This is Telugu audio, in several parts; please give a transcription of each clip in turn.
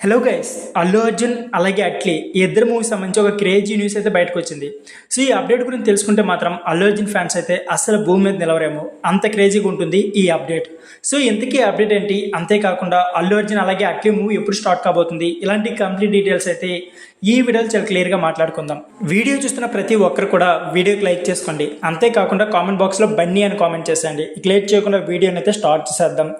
హలో గైస్, అల్లు అర్జున్ అలాగే అట్లీ ఈ ఇద్దరు మూవీస్ సంబంధించి ఒక క్రేజీ న్యూస్ అయితే బయటకు వచ్చింది. సో ఈ అప్డేట్ గురించి తెలుసుకుంటే మాత్రం అల్లు అర్జున్ ఫ్యాన్స్ అయితే అసలు భూమి మీద నిలవరేమో, అంత క్రేజీగా ఉంటుంది ఈ అప్డేట్. సో ఇంతకీ అప్డేట్ ఏంటి, అంతేకాకుండా అల్లు అర్జున్ అలాగే అట్లీ మూవీ ఎప్పుడు స్టార్ట్ కాబోతుంది, ఇలాంటి కంప్లీట్ డీటెయిల్స్ అయితే ఈ వీడియోలో చాలా క్లియర్గా మాట్లాడుకుందాం. వీడియో చూస్తున్న ప్రతి ఒక్కరు కూడా వీడియోకి లైక్ చేసుకోండి, అంతేకాకుండా కామెంట్ బాక్స్లో బన్నీ అని కామెంట్ చేసేయండి. ఇక లేట్ చేయకుండా వీడియోని అయితే స్టార్ట్ చేసేద్దాం.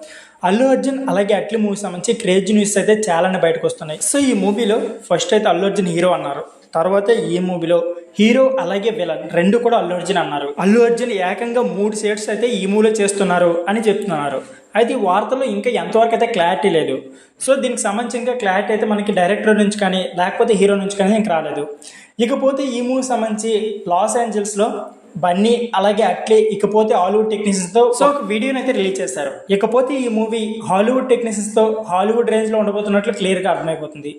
అల్లు అర్జున్ అలాగే అట్లీ మూవీ సంబంధించి క్రేజీ న్యూస్ అయితే చాలానే బయటకు వస్తున్నాయి. సో ఈ మూవీలో ఫస్ట్ అయితే అల్లు అర్జున్ హీరో అన్నారు, తర్వాత ఈ మూవీలో హీరో అలాగే విలన్ రెండు కూడా అల్లు అర్జున్ అన్నారు. అల్లు అర్జున్ ఏకంగా 3 షేడ్స్ అయితే ఈ మూవీలో చేస్తున్నారు అని చెప్తున్నారు. అయితే ఈ వార్తలో ఇంకా ఎంతవరకు అయితే క్లారిటీ లేదు. సో దీనికి సంబంధించి ఇంకా క్లారిటీ అయితే మనకి డైరెక్టర్ నుంచి కానీ లేకపోతే హీరో నుంచి కానీ ఇంకా రాలేదు. ఇకపోతే ఈ మూవీ సంబంధించి లాస్ ఏంజల్స్లో బన్నీ అలాగే అట్లీ ఇకపోతే హాలీవుడ్ టెక్నీషియన్స్తో సో ఒక వీడియోని అయితే రిలీజ్ చేశారు. ఇకపోతే ఈ మూవీ హాలీవుడ్ టెక్నీషియన్స్తో హాలీవుడ్ రేంజ్లో ఉండబోతున్నట్లు క్లియర్గా అర్థమైపోతుంది.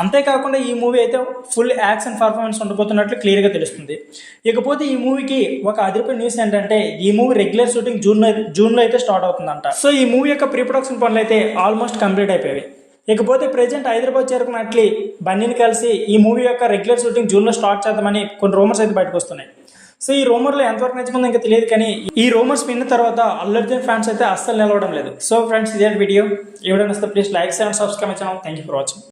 అంతేకాకుండా ఈ మూవీ అయితే ఫుల్ యాక్షన్ పర్ఫార్మెన్స్ ఉండబోతున్నట్లు క్లియర్గా తెలుస్తుంది. ఇకపోతే ఈ మూవీకి ఒక అదిరిపోయిన న్యూస్ ఏంటంటే ఈ మూవీ రెగ్యులర్ షూటింగ్ జూన్లో అయితే స్టార్ట్ అవుతుందంట. సో ఈ మూవీ యొక్క ప్రీ ప్రొడక్షన్ పనులు అయితే ఆల్మోస్ట్ కంప్లీట్ అయిపోయాయి. ఇకపోతే ప్రెజెంట్ హైదరాబాద్ చేరుకున్న అట్లీ బన్నీని కలిసి ఈ మూవీ యొక్క రెగ్యులర్ షూటింగ్ జూన్లో స్టార్ట్ చేద్దామని కొన్ని రూమర్స్ అయితే బయటకు వస్తున్నాయి. సో ఈ రూమర్లో ఎంతవరకు నిజమందో ఇంకా తెలియదు, కానీ ఈ రూమర్స్ విన్న తర్వాత అల్లు అర్జున్ ఫ్యాన్స్ అయితే అస్సలు నిలవడం లేదు. సో ఫ్రెండ్స్, ఇదే వీడియో. ఈ వీడియో నచ్చితే please like and subscribe channel. Thank you for watching.